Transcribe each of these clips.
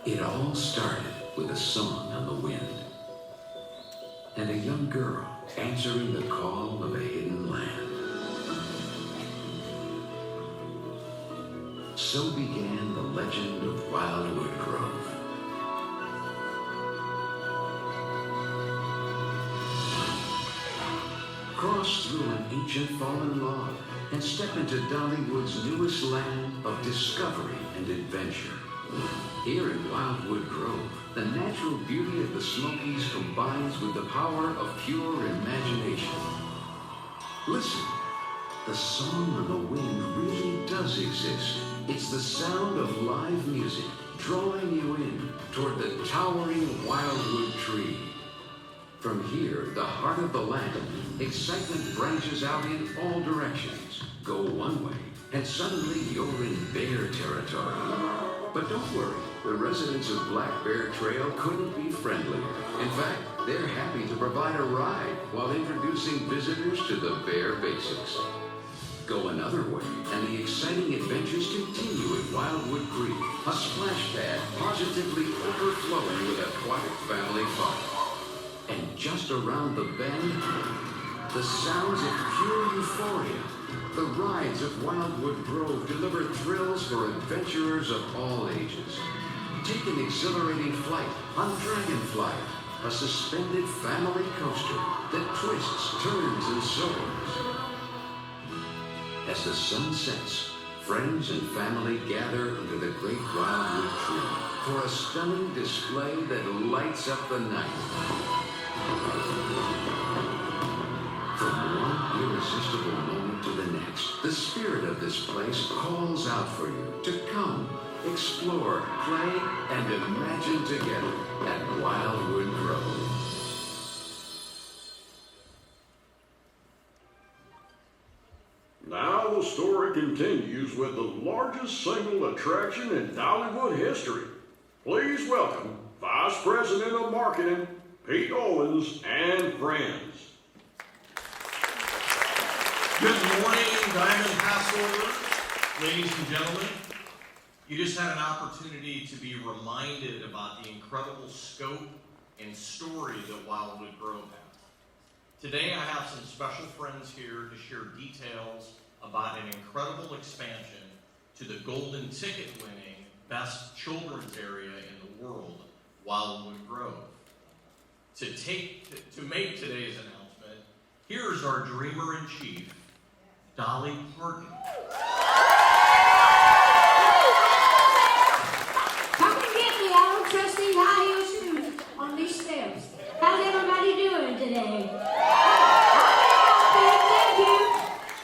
It all started with a song on the wind and a young girl answering the call of a hidden land. So began the legend of Wildwood Grove. Cross through an ancient fallen log and step into Dollywood's newest land of discovery and adventure. Here in Wildwood Grove, the natural beauty of the Smokies combines with the power of pure imagination. Listen, the song on the wind really does exist. It's the sound of live music drawing you in toward the towering Wildwood tree. From here, the heart of the land, excitement branches out in all directions. Go one way, and suddenly you're in bear territory. But don't worry, the residents of Black Bear Trail couldn't be friendlier. In fact, they're happy to provide a ride while introducing visitors to the bear basics. Go another way, and the exciting adventures continue at Wildwood Creek, a splash pad positively overflowing with aquatic family fun. And just around the bend, the sounds of pure euphoria. The rides of Wildwood Grove deliver thrills for adventurers of all ages. Take an exhilarating flight on Dragonfly, a suspended family coaster that twists, turns, and soars. As the sun sets, friends and family gather under the great Wildwood tree for a stunning display that lights up the night. From one irresistible moment to the next, the spirit of this place calls out for you to come, explore, play, and imagine together at Wildwood Grove. Now the story continues with the largest single attraction in Dollywood history. Please welcome Vice President of Marketing, Pete Owens and friends. Good morning, Diamond Pass holders, ladies and gentlemen. You just had an opportunity to be reminded about the incredible scope and story that Wildwood Grove has. Today I have some special friends here to share details about an incredible expansion to the golden ticket winning best children's area in the world, Wildwood Grove. To make today's announcement, here's our dreamer-in-chief, Dolly Parton. Come and get me old trusty high heel shoes on these steps. How's everybody doing today? Thank you.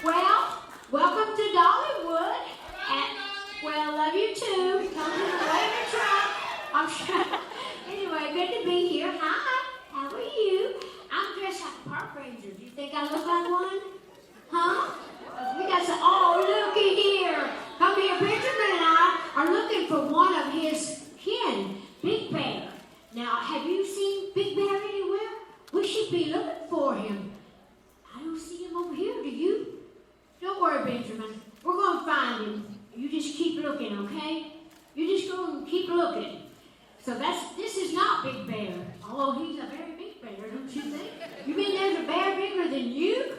Well, welcome to Dollywood. Well, love you too. Come to the waving truck. I'm sure. Anyway, good to be here. Hi. How are you? I'm dressed like a park ranger. Do you think I look like one? Huh? We got some, oh, looky here. Come here, Benjamin and I are looking for one of his kin, Big Bear. Now, have you seen Big Bear anywhere? We should be looking for him. I don't see him over here, do you? Don't worry, Benjamin. We're going to find him. You just keep looking, okay? You just go and keep looking. So this is not Big Bear, although he's a very big bear, don't you think? You mean there's a bear bigger than you?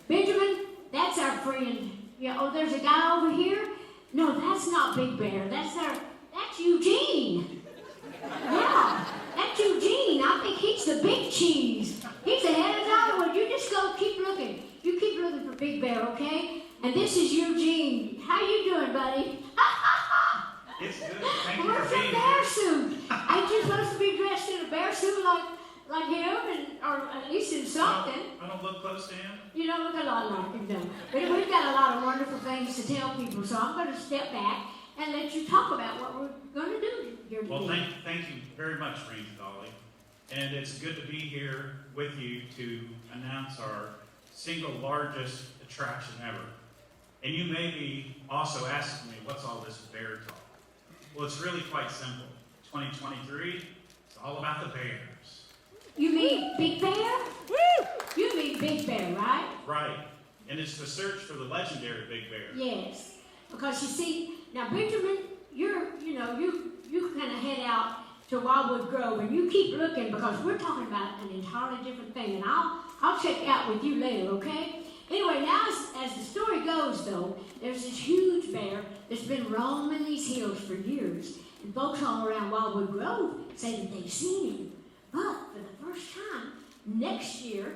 Benjamin, that's our friend. Yeah, oh, there's a guy over here? No, that's not Big Bear. That's Eugene. Yeah, that's Eugene. I think he's the big cheese. He's the head of Dollywood. You just go keep looking. You keep looking for Big Bear, okay? And this is Eugene. How you doing, buddy? It's good. Thank you Where's for being your bear here. suit? Ain't you supposed to be dressed in a bear suit like him, or at least in something? I don't look close to him. You don't look a lot like him, though. But we've got a lot of wonderful things to tell people, so I'm going to step back and let you talk about what we're going to do here today. Well, thank you very much, Ranger Dolly. And it's good to be here with you to announce our single largest attraction ever. And you may be also asking me, what's all this bear talk? Well, it's really quite simple. 2023, it's all about the bears. You mean Big Bear? Woo! You mean Big Bear, right? Right. And it's the search for the legendary Big Bear. Yes. Because you see, now Benjamin, you kind of head out to Wildwood Grove, and you keep looking because we're talking about an entirely different thing, and I'll check out with you later, okay? Anyway, now as the story goes, though, there's this huge bear that's been roaming these hills for years, and folks all around Wildwood Grove say that they've seen him. But for the first time, next year,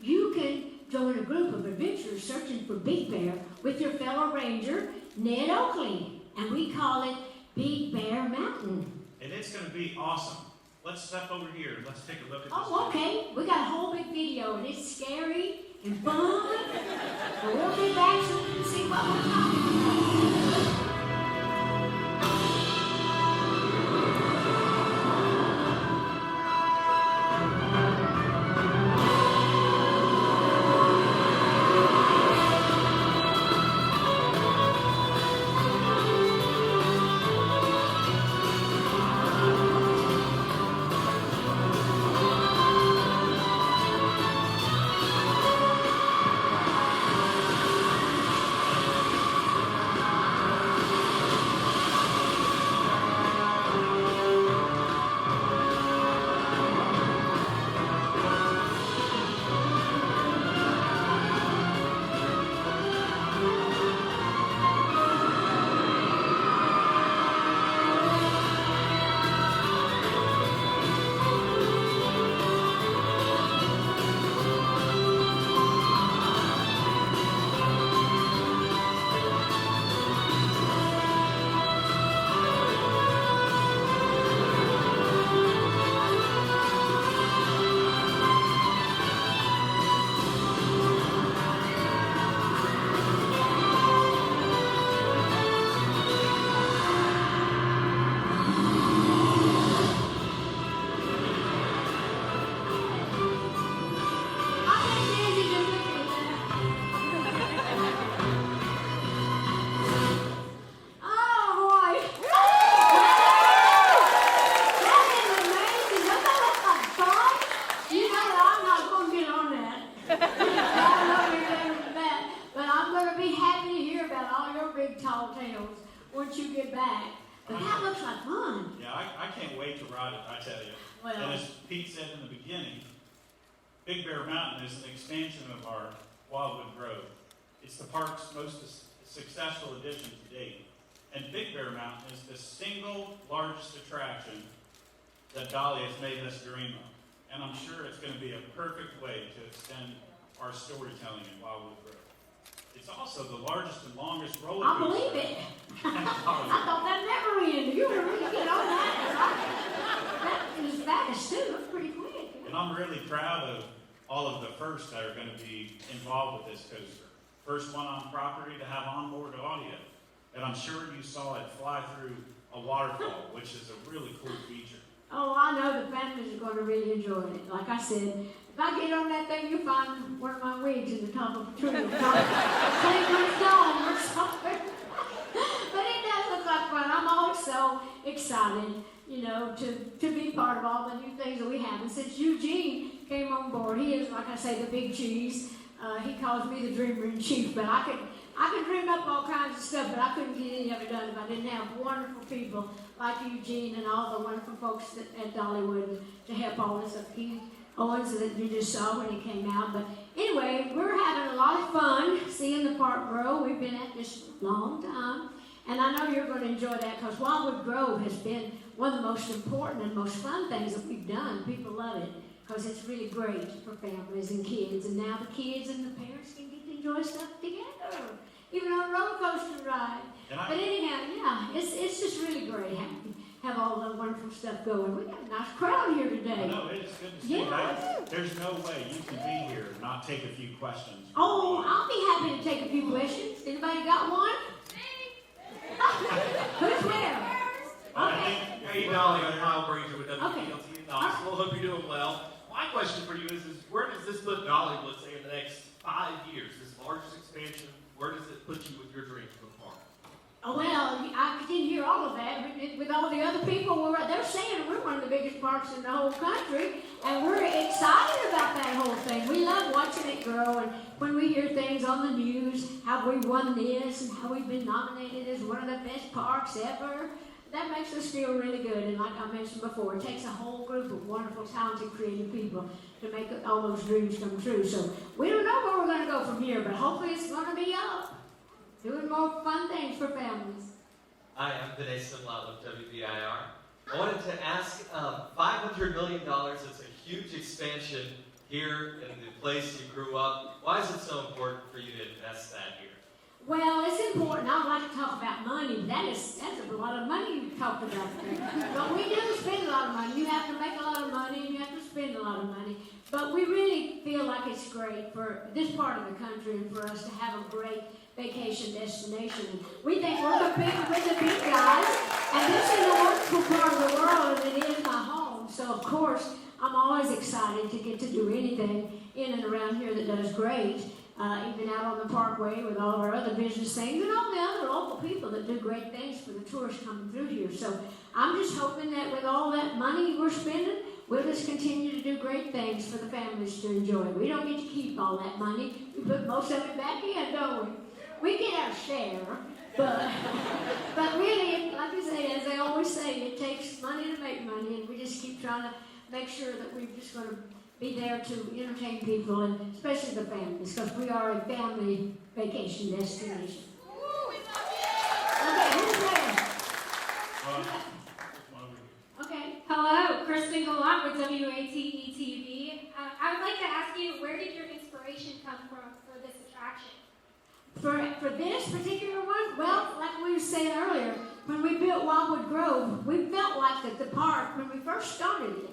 you can join a group of adventurers searching for Big Bear with your fellow ranger, Ned Oakley, and we call it Big Bear Mountain. And it's going to be awesome. Let's step over here. Let's take a look at this. Oh, okay. We got a whole big video, and it's scary and fun. So we'll be back so we can see what we're talking about. Once you get back. But that looks like fun. Yeah, I can't wait to ride it, I tell you. Well, and as Pete said in the beginning, Big Bear Mountain is an expansion of our Wildwood Grove. It's the park's most successful addition to date. And Big Bear Mountain is the single largest attraction that Dolly has made us dream of. And I'm sure it's going to be a perfect way to extend our storytelling in Wildwood Grove. It's also the largest and longest roller coaster. I believe it. I thought that never ended. You were really good on that. That was fast too. That's pretty quick. And I'm really proud of all of the firsts that are going to be involved with this coaster. First one on property to have onboard audio. And I'm sure you saw it fly through a waterfall, which is a really cool feature. Oh, I know the families are going to really enjoy it. Like I said, if I get on that thing, you'll find one of my wigs in the top of a tree. Or something. But it does look like fun. I'm always so excited, you know, to be part of all the new things that we have. And since Eugene came on board, he is, like I say, the big cheese. He calls me the dreamer in chief, but I could dream up all kinds of stuff, but I couldn't get any of it done if I didn't have wonderful people like Eugene and all the wonderful folks at Dollywood to help all this up. Keith Owens that you just saw when he came out. But anyway, we're having a lot of fun seeing the park grow. We've been at this a long time, and I know you're going to enjoy that because Wildwood Grove has been one of the most important and most fun things that we've done. People love it because it's really great for families and kids, and now the kids and the parents can get to enjoy stuff together, even on a roller coaster ride. But anyhow, yeah, it's just really great have all the wonderful stuff going. We got a nice crowd here today. I know, it's good to see. Yeah. There's no way you can be here and not take a few questions. Oh, I'll be happy to take a few questions. Anybody got one? Who's where? Okay. Hey, Dolly, I'm Kyle Brazier with WPLT Okay. Knoxville. Hope you're doing well. My question for you is where does this put Dollywood, say, in the next 5 years? This largest expansion, where does it put you with your dreams for the park? Oh, well, I didn't hear all of that. With all the other people, they're saying we're one of the biggest parks in the whole country, and we're excited about that whole thing. We love watching it grow, and when we hear things on the news, how we won this and how we've been nominated as one of the best parks ever, that makes us feel really good. And like I mentioned before, it takes a whole group of wonderful, talented, creative people to make all those dreams come true. So we don't know where we're going to go from here, but hopefully it's going to be up, doing more fun things for families. Hi, I'm Vinay Simlat with WBIR. I wanted to ask, $500 million is a huge expansion here in the place you grew up. Why is it so important for you to invest that here? Well, it's important. I don't like to talk about money. That's a lot of money you talked about there. But we do spend a lot of money. You have to make a lot of money and you have to spend a lot of money. But we really feel like it's great for this part of the country and for us to have a great vacation destination. We think we're competing with the big guys, and this is a wonderful part of the world, and it is my home. So, of course, I'm always excited to get to do anything in and around here that does great, even out on the Parkway with all of our other business things and all the other local people that do great things for the tourists coming through here. So I'm just hoping that with all that money we're spending, we'll just continue to do great things for the families to enjoy. We don't get to keep all that money. We put most of it back in, don't we? We get our share, but really, like I say, as I always say, it takes money to make money, and we just keep trying to make sure that we're just going to be there to entertain people, and especially the families, because we are a family vacation destination. Okay, who's there? Okay. Hello, Kristen Gallant with WATE-TV. I would like to ask you, where did your inspiration come from for this attraction? For this particular one, well, like we were saying earlier, when we built Wildwood Grove, we felt like that the park, when we first started it,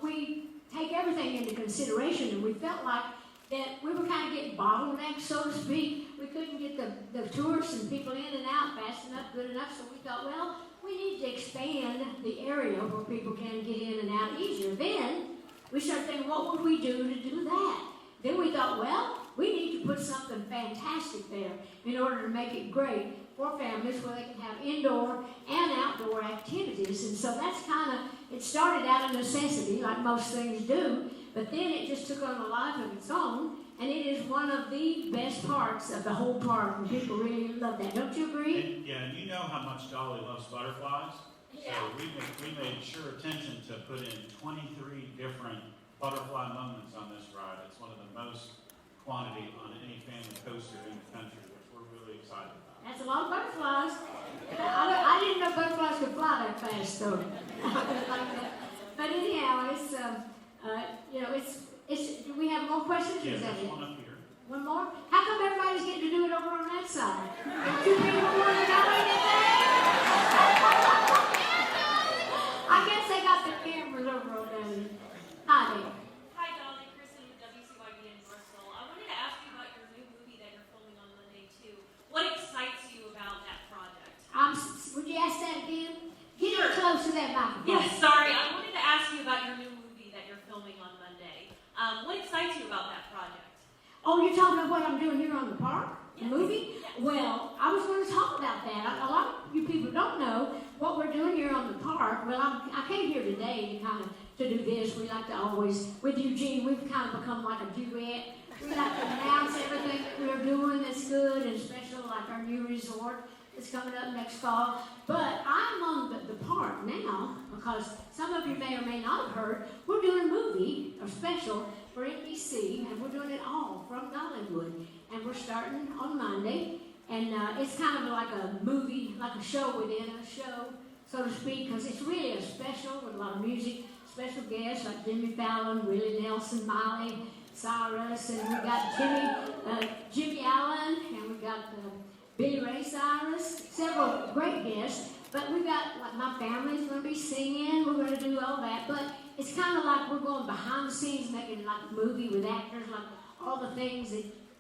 we take everything into consideration, and we felt like that we were kind of getting bottlenecked, so to speak. We couldn't get the tourists and people in and out fast enough, good enough, so we thought, well, we need to expand the area where people can get in and out easier. Then we started thinking, what would we do to do that? Then we thought, well, we need to put something fantastic there in order to make it great for families where they can have indoor and outdoor activities. And so that's kind of, it started out a necessity, like most things do, but then it just took on a life of its own, and it is one of the best parts of the whole park, and people really love that. Don't you agree? And you know how much Dolly loves butterflies. Yeah. So we made sure attention to put in 23 different butterfly moments on this ride. It's one of the most quantity on any family coaster in the country, which we're really excited about. That's a lot of butterflies. I didn't know butterflies could fly that fast, though. But anyhow, do we have more questions? Yeah, Is that there's it? one up here. One more? How come everybody's getting to do it over on that side? Don't you people want to know anything? I guess they got their cameras over on there. Hi there. Hi, Dolly. Kristen with WCYB in Bristol. I wanted to ask you about your new movie that you're filming on Monday, too. What excites you about that project? Would you ask that again? Get it close to that microphone. Yes, sorry. I wanted to ask you about your new movie that you're filming on Monday. What excites you about that project? Oh, you're talking about what I'm doing here on the park? The Yes. movie? Yes. Well, I was going to talk about that. A lot of you people don't know what we're doing here on the park. Well, I came here today to do this. We like to always, with Eugene, we've kind of become like a duet. We like to announce everything that we're doing that's good and special, like our new resort that's coming up next fall. But I'm on the park now because some of you may or may not have heard, we're doing a movie, a special, for NBC, and we're doing it all from Dollywood. And we're starting on Monday, and it's kind of like a movie, like a show within a show, so to speak, because it's really a special with a lot of music, special guests like Jimmy Fallon, Willie Nelson, Miley Cyrus, and we got Jimmy Allen, and we got Billy Ray Cyrus, several great guests. But we got, like, my family's going to be singing, we're going to do all that, but it's kind of like we're going behind the scenes, making it like a movie with actors, like all the things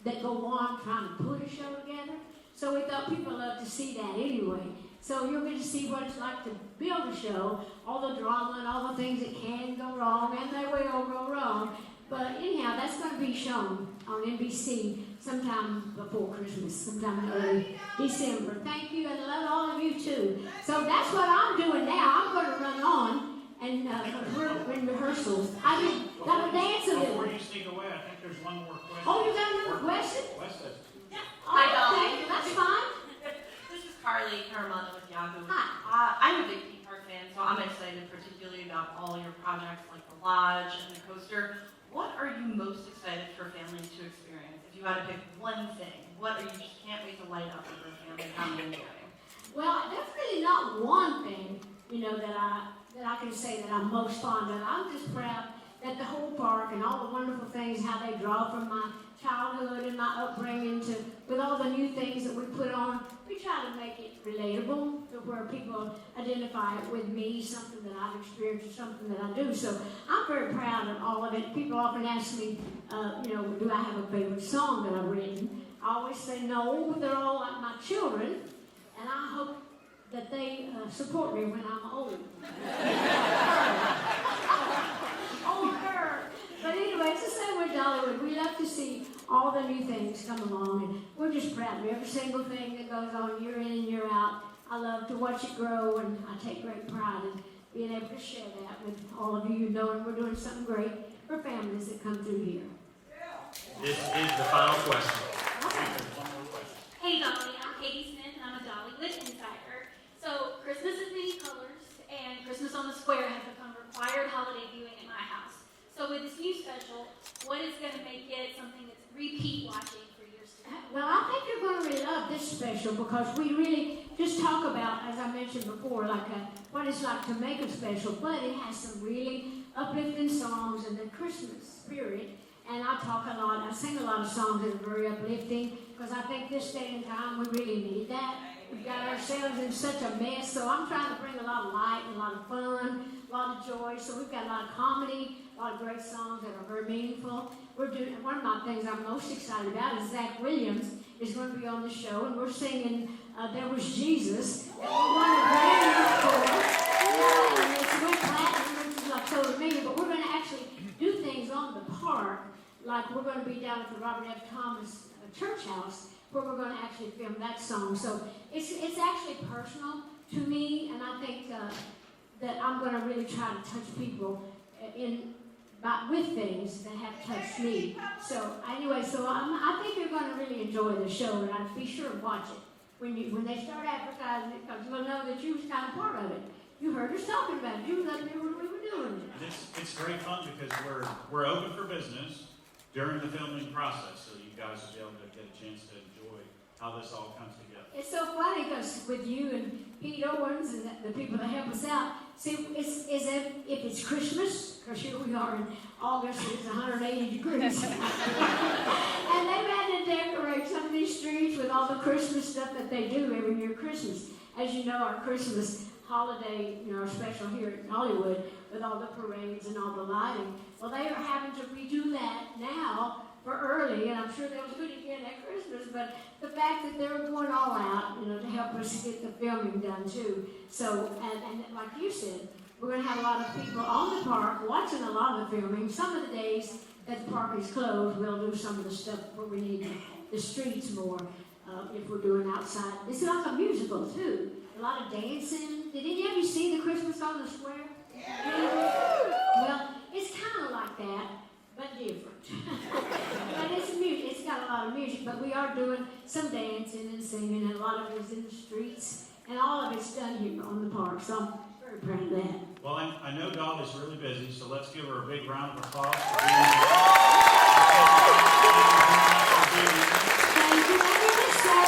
that go on trying to put a show together. So we thought people love to see that anyway. So you're going to see what it's like to build a show, all the drama and all the things that can go wrong, and they will go wrong. But anyhow, that's going to be shown on NBC sometime before Christmas, sometime in early December. Thank you, and I love all of you too. So that's what I'm doing now. I'm going to run on, and we're in rehearsals. I just got to dance a little. Before you sneak away, I think there's one more question. Oh, you got another question? Wes has two. Yeah. Oh, okay, that's fine. This is Carly Caramano with Yahoo. Hi. I projects like the lodge and the coaster. What are you most excited for families to experience? If you had to pick one thing, what are you just can't wait to light up with your family coming and doing? Well, there's really not one thing, that I can say that I'm most fond of. I'm just proud that the whole park and all the wonderful things, how they draw from my childhood and my upbringing with all the new things that we put on, we try to make it relatable to where people identify it with me, something that I've experienced or something that I do. So I'm very proud of all of it. People often ask me, do I have a favorite song that I've written? I always say no, but they're all like my children, and I hope that they support me when I'm old. Older. But anyway, it's the same with Dollywood. We love to see all the new things come along, and we're just proud of every single thing that goes on year in and year out. I love to watch it grow, and I take great pride in being able to share that with all of you, knowing we're doing something great for families that come through here. This is the final question. Hey Dolly, I'm Katie Smith and I'm a Dollywood insider. So Christmas is many colors and Christmas on the Square has become required holiday viewing at my house. So with this new special, what is going to make it something that's repeat watching for years to come? Well, I think you're going to really love this special because we really just talk about, as I mentioned before, what it's like to make a special, but it has some really uplifting songs and the Christmas spirit. And I sing a lot of songs that are very uplifting because I think this day and time we really need that. We've got ourselves in such a mess, so I'm trying to bring a lot of light and a lot of fun, a lot of joy. So we've got a lot of comedy, a lot of great songs that are very meaningful. One of my things I'm most excited about is Zach Williams is going to be on the show, and we're singing There Was Jesus. And we won a Grammy for and it's went platinum, which is like so amazing, but we're going to actually do things on the park, like we're going to be down at the Robert F. Thomas Church House, where we're going to actually film that song. So it's actually personal to me, and I think that I'm going to really try to touch people with things that have touched me. So anyway, I think you're going to really enjoy the show, and I'd be sure to watch it when they start advertising it, because you'll know that you was kind of part of it. You heard us talking about it. You was up there when we were doing it. It's great fun because we're open for business during the filming process, so you guys will be able to get a chance to enjoy how this all comes together. It's so funny because with you and Pete Owens and the people that help us out, see, if it's Christmas, because here we are in August, it's 180 degrees, and they've had to decorate some of these streets with all the Christmas stuff that they do every year Christmas. As you know, our Christmas holiday, our special here at Dollywood with all the parades and all the lighting. Well, they are having to redo that now for early, and I'm sure they'll do it again at Christmas, but the fact that they're going all out, to help us get the filming done too. So, and like you said, we're going to have a lot of people on the park watching a lot of the filming. Some of the days that the park is closed, we'll do some of the stuff where we need the streets more if we're doing outside. It's like a musical too. A lot of dancing. Did any of you see the Christmas on the Square? Yeah. Well, it's kind of like that, but different. But it's music. It's got a lot of music, but we are doing some dancing and singing, and a lot of it's in the streets, and all of it's done here on the park. So I'm very proud of that. Well, I know Dolly's really busy, so let's give her a big round of applause for being here. Thank you. Let me just say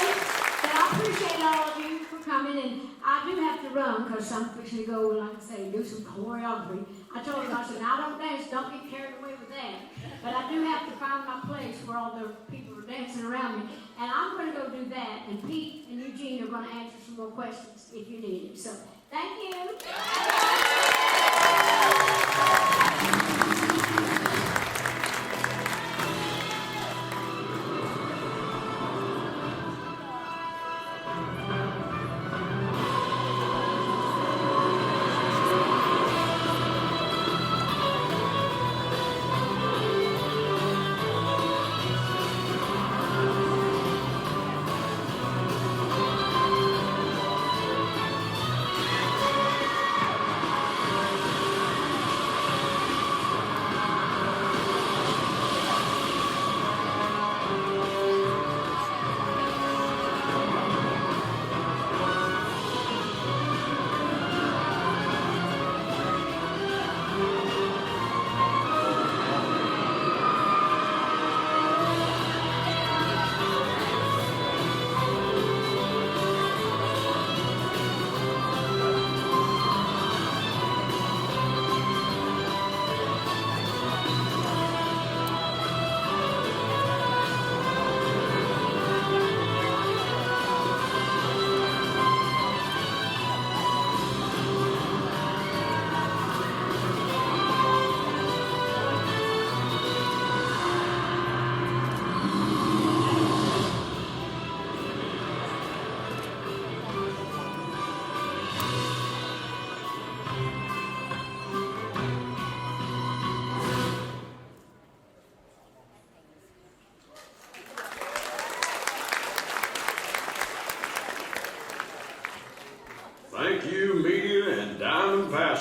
that I appreciate all of you for coming, and I do have to run because I'm fixing to go, like I say, do some choreography. I told them, I said, I don't dance, don't get carried away with that. But I do have to find my place where all the people are dancing around me. And I'm going to go do that, and Pete and Eugene are going to answer some more questions if you need it. So, thank you.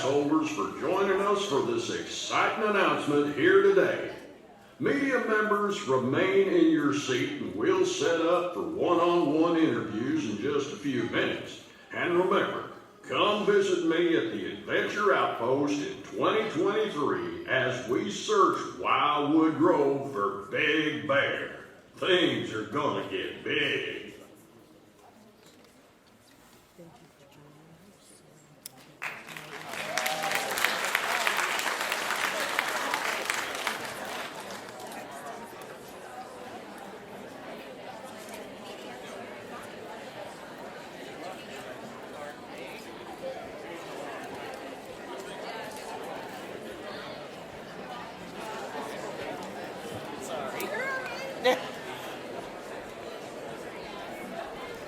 holders for joining us for this exciting announcement here today. Media members, remain in your seat and we'll set up for one-on-one interviews in just a few minutes. And remember, come visit me at the Adventure Outpost in 2023 as we search Wildwood Grove for Big Bear. Things are gonna get big.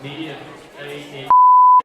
Media,